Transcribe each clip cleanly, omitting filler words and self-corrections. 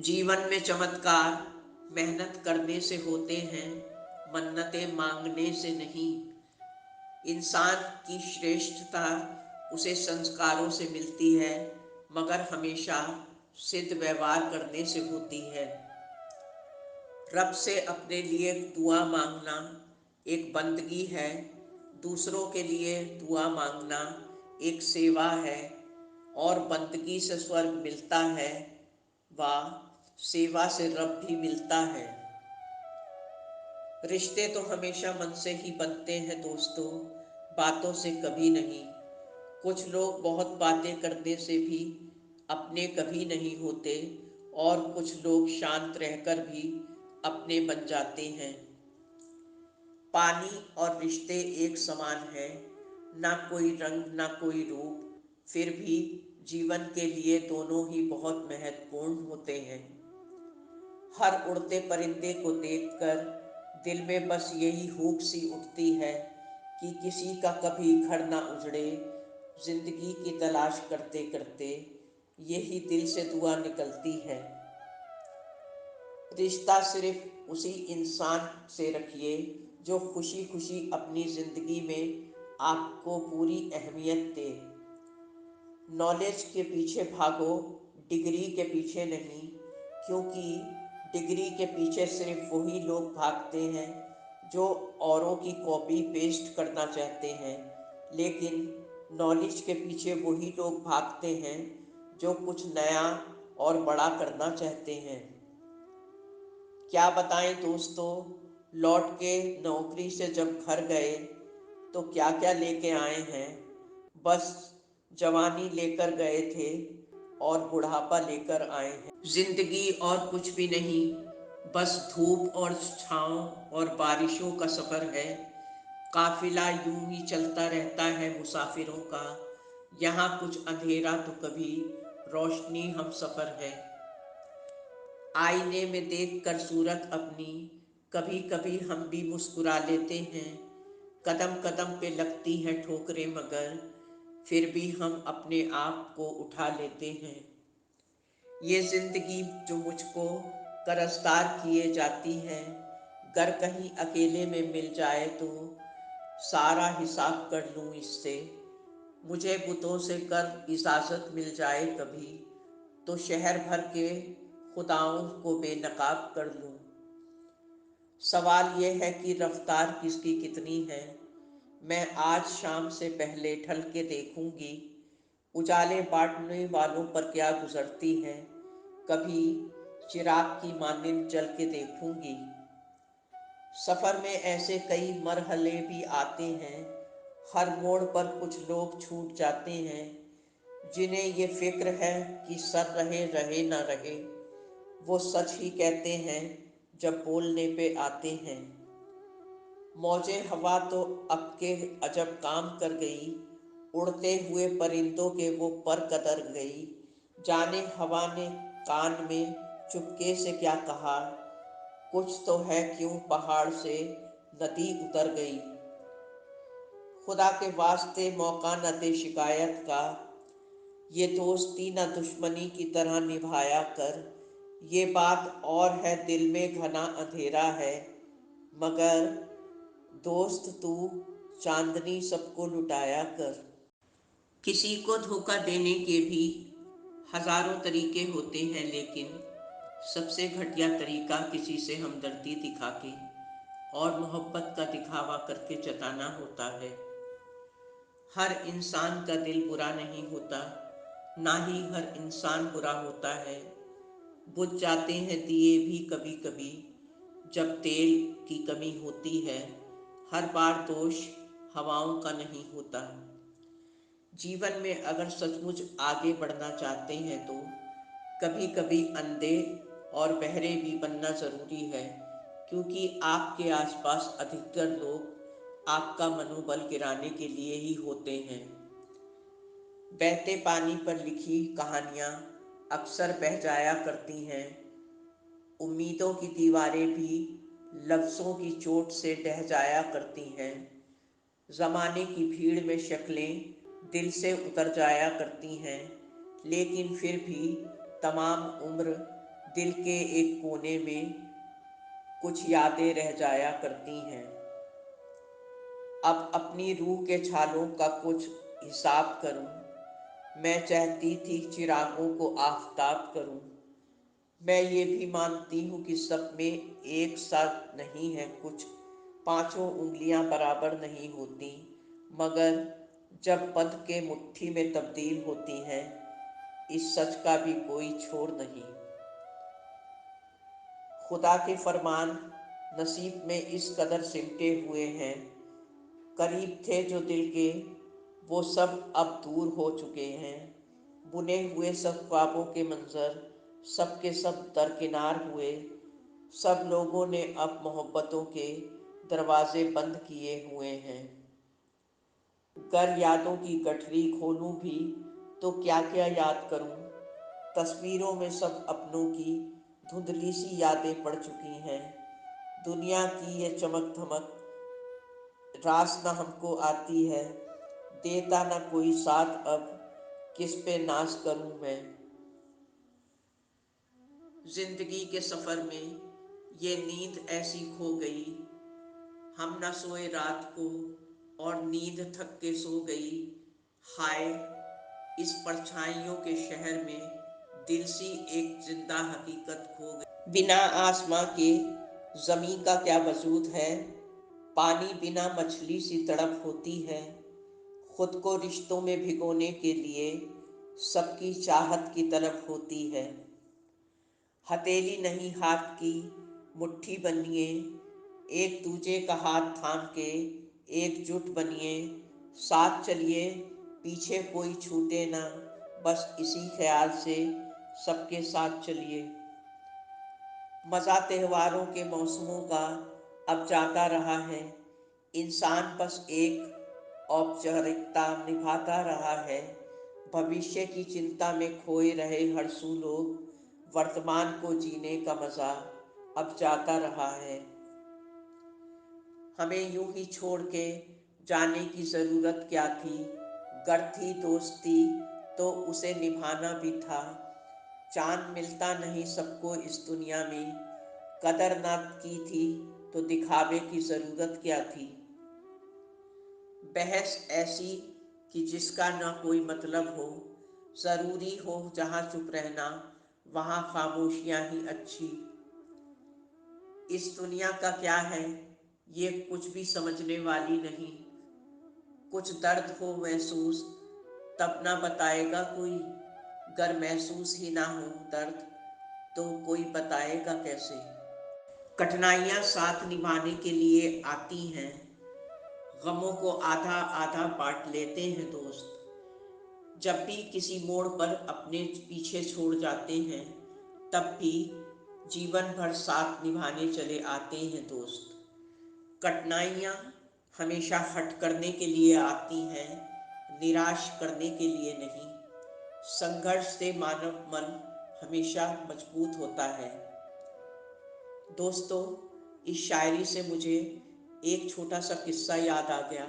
जीवन में चमत्कार मेहनत करने से होते हैं, मन्नतें मांगने से नहीं। इंसान की श्रेष्ठता उसे संस्कारों से मिलती है, मगर हमेशा सिद्ध व्यवहार करने से होती है। रब से अपने लिए दुआ मांगना एक बंदगी है, दूसरों के लिए दुआ मांगना एक सेवा है। और बंदगी से स्वर्ग मिलता है, व सेवा से रब भी मिलता है। रिश्ते तो हमेशा मन से ही बनते हैं दोस्तों, बातों से कभी नहीं। कुछ लोग बहुत बातें करने से भी अपने कभी नहीं होते, और कुछ लोग शांत रहकर भी अपने बन जाते हैं। पानी और रिश्ते एक समान है, ना कोई रंग ना कोई रूप, फिर भी जीवन के लिए दोनों ही बहुत महत्वपूर्ण होते हैं। हर उड़ते परिंदे को देखकर दिल में बस यही हूक सी उठती है कि किसी का कभी घर ना उजड़े। जिंदगी की तलाश करते करते यही दिल से दुआ निकलती है। रिश्ता सिर्फ उसी इंसान से रखिए जो खुशी खुशी अपनी जिंदगी में आपको पूरी अहमियत दे। नॉलेज के पीछे भागो, डिग्री के पीछे नहीं, क्योंकि डिग्री के पीछे सिर्फ वही लोग भागते हैं जो औरों की कॉपी पेस्ट करना चाहते हैं, लेकिन नॉलेज के पीछे वही लोग भागते हैं जो कुछ नया और बड़ा करना चाहते हैं। क्या बताएं दोस्तों, लौट के नौकरी से जब घर गए तो क्या क्या लेके आए हैं। बस जवानी लेकर गए थे और बुढ़ापा लेकर आए हैं। जिंदगी और कुछ भी नहीं, बस धूप और छाँव और बारिशों का सफ़र है। काफिला यूं ही चलता रहता है मुसाफिरों का, यहाँ कुछ अंधेरा तो कभी रोशनी हम सफ़र है। आईने में देखकर सूरत अपनी कभी कभी हम भी मुस्कुरा लेते हैं। कदम कदम पे लगती हैं ठोकरें, मगर फिर भी हम अपने आप को उठा लेते हैं। ये जिंदगी जो मुझको करजदार किए जाती है, गर कहीं अकेले में मिल जाए तो सारा हिसाब कर लूँ इससे। मुझे बुतों से कर इजाज़त मिल जाए कभी, तो शहर भर के खुदाओं को बेनकाब कर लूँ। सवाल ये है कि रफ्तार किसकी कितनी है। मैं आज शाम से पहले ढल के देखूंगी, उजाले बांटने वालों पर क्या गुजरती है। कभी चिराग की मानिंद जल के देखूंगी। सफ़र में ऐसे कई मरहले भी आते हैं, हर मोड़ पर कुछ लोग छूट जाते हैं जिन्हें ये फिक्र है कि सर रहे रहे ना रहे। वो सच ही कहते हैं जब बोलने पे आते हैं। मौजे हवा तो अब के अजब काम कर गई, उड़ते हुए परिंदों के वो पर कतर गई। जाने हवा ने कान में चुपके से क्या कहा, कुछ तो है क्यों पहाड़ से नदी उतर गई। खुदा के वास्ते मौका न दे शिकायत का, ये दोस्ती न दुश्मनी की तरह निभाया कर। ये बात और है दिल में घना अंधेरा है, मगर दोस्त तू चांदनी सबको लुटाया कर। किसी को धोखा देने के भी हजारों तरीके होते हैं, लेकिन सबसे घटिया तरीका किसी से हमदर्दी दिखा के और मोहब्बत का दिखावा करके जताना होता है। हर इंसान का दिल बुरा नहीं होता, ना ही हर इंसान बुरा होता है। बुझ जाते हैं दिए भी कभी कभी जब तेल की कमी होती है। हर बार दोष हवाओं का नहीं होता। जीवन में अगर सचमुच आगे बढ़ना चाहते हैं तो कभी कभी अंधे और बहरे भी बनना ज़रूरी है, क्योंकि आपके आसपास अधिकतर लोग आपका मनोबल गिराने के लिए ही होते हैं। बहते पानी पर लिखी कहानियाँ अक्सर बह जाया करती हैं। उम्मीदों की दीवारें भी लफ्ज़ों की चोट से ढह जाया करती हैं। ज़माने की भीड़ में शक्लें दिल से उतर जाया करती हैं, लेकिन फिर भी तमाम उम्र दिल के एक कोने में कुछ यादें रह जाया करती हैं। अब अपनी रूह के छालों का कुछ हिसाब करूं। मैं चाहती थी चिरागों को आफताब करूं। मैं ये भी मानती हूँ कि सब में एक साथ नहीं है कुछ, पांचों उंगलियां बराबर नहीं होती, मगर जब बंध के मुट्ठी में तब्दील होती हैं, इस सच का भी कोई छोर नहीं। खुदा के फरमान नसीब में इस कदर सिमटे हुए हैं, करीब थे जो दिल के वो सब अब दूर हो चुके हैं। बुने हुए सब ख्वाबों के मंजर सब के सब दरकिनार हुए। सब लोगों ने अब मोहब्बतों के दरवाजे बंद किए हुए हैं। गर यादों की गठरी खोलूं भी तो क्या क्या याद करूं। तस्वीरों में सब अपनों की धुंधली सी यादें पड़ चुकी हैं। दुनिया की ये चमक धमक रास न हमको आती है, देता न कोई साथ अब, किस पे नाज करूं मैं। जिंदगी के सफर में ये नींद ऐसी खो गई, हम न सोए रात को और नींद थक के सो गई। हाय, इस परछाइयों के शहर में दिल सी एक जिंदा हकीकत खो गई। बिना आसमां के जमी का क्या वजूद है, पानी बिना मछली सी तड़प होती है। खुद को रिश्तों में भिगोने के लिए सबकी चाहत की तलब होती है। हथेली नहीं हाथ की मुट्ठी बनिए, एक दूजे का हाथ थाम के एकजुट बनिए। साथ चलिए पीछे कोई छूटे ना, बस इसी ख्याल से सबके साथ चलिए। मज़ा त्योहारों के मौसमों का अब जाता रहा है, इंसान बस एक औपचारिकता निभाता रहा है। भविष्य की चिंता में खोए रहे हरसू लोग, वर्तमान को जीने का मज़ा अब जाता रहा है। हमें यूं ही छोड़ के जाने की ज़रूरत क्या थी, गर थी दोस्ती तो उसे निभाना भी था। चांद मिलता नहीं सबको इस दुनिया में, कदर ना की थी तो दिखावे की ज़रूरत क्या थी। बहस ऐसी कि जिसका ना कोई मतलब हो, ज़रूरी हो जहाँ चुप रहना वहाँ खामोशियाँ ही अच्छी। इस दुनिया का क्या है ये कुछ भी समझने वाली नहीं, कुछ दर्द हो महसूस तब ना बताएगा कोई, गर महसूस ही ना हो दर्द तो कोई बताएगा कैसे। कठिनाइयाँ साथ निभाने के लिए आती हैं, गमों को आधा आधा बांट लेते हैं दोस्त। जब भी किसी मोड़ पर अपने पीछे छोड़ जाते हैं, तब भी जीवन भर साथ निभाने चले आते हैं दोस्त। कठिनाइयाँ हमेशा हट करने के लिए आती हैं, निराश करने के लिए नहीं। संघर्ष से मानव मन हमेशा मजबूत होता है। दोस्तों, इस शायरी से मुझे एक छोटा सा किस्सा याद आ गया,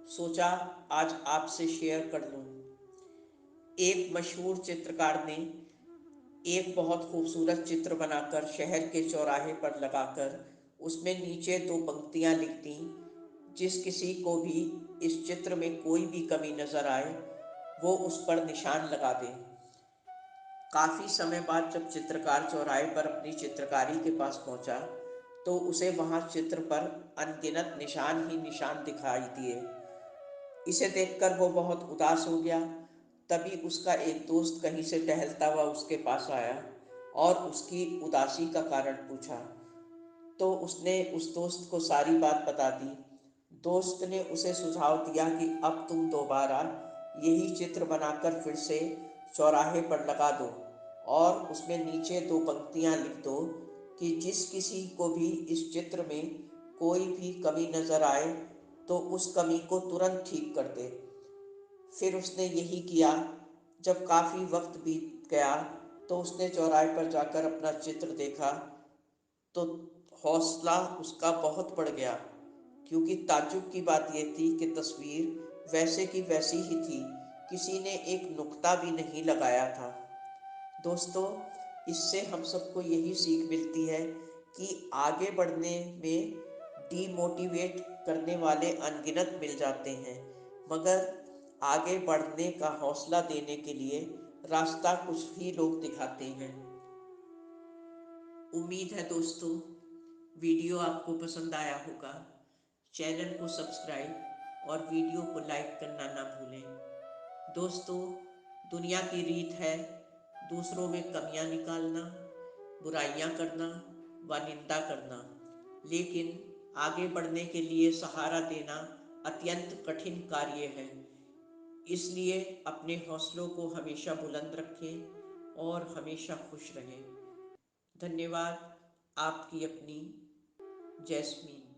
सोचा आज आपसे शेयर कर लूँ। एक मशहूर चित्रकार ने एक बहुत खूबसूरत चित्र बनाकर शहर के चौराहे पर लगाकर उसमें नीचे दो पंक्तियां लिख दी, जिस किसी को भी इस चित्र में कोई भी कमी नजर आए वो उस पर निशान लगा दे। काफ़ी समय बाद जब चित्रकार चौराहे पर अपनी चित्रकारी के पास पहुंचा तो उसे वहां चित्र पर अनगिनत निशान ही निशान दिखाई दिए। इसे देखकर वो बहुत उदास हो गया। तभी उसका एक दोस्त कहीं से टहलता हुआ उसके पास आया और उसकी उदासी का कारण पूछा। तो उसने उस दोस्त को सारी बात बता दी। दोस्त ने उसे सुझाव दिया कि अब तुम दोबारा यही चित्र बनाकर फिर से चौराहे पर लगा दो और उसमें नीचे दो पंक्तियां लिख दो कि जिस किसी को भी इस चित्र में कोई भी कमी नजर आए तो उस कमी को तुरंत ठीक कर दे। फिर उसने यही किया। जब काफ़ी वक्त बीत गया तो उसने चौराहे पर जाकर अपना चित्र देखा तो हौसला उसका बहुत बढ़ गया, क्योंकि ताज्जुब की बात यह थी कि तस्वीर वैसे की वैसी ही थी, किसी ने एक नुक्ता भी नहीं लगाया था। दोस्तों, इससे हम सबको यही सीख मिलती है कि आगे बढ़ने में डीमोटिवेट करने वाले अनगिनत मिल जाते हैं, मगर आगे बढ़ने का हौसला देने के लिए रास्ता कुछ ही लोग दिखाते हैं। उम्मीद है दोस्तों वीडियो आपको पसंद आया होगा। चैनल को सब्सक्राइब और वीडियो को लाइक करना ना भूलें। दोस्तों, दुनिया की रीत है दूसरों में कमियां निकालना, बुराइयां करना व निंदा करना, लेकिन आगे बढ़ने के लिए सहारा देना अत्यंत कठिन कार्य है। इसलिए अपने हौसलों को हमेशा बुलंद रखें और हमेशा खुश रहें। धन्यवाद। आपकी अपनी जैस्मीन।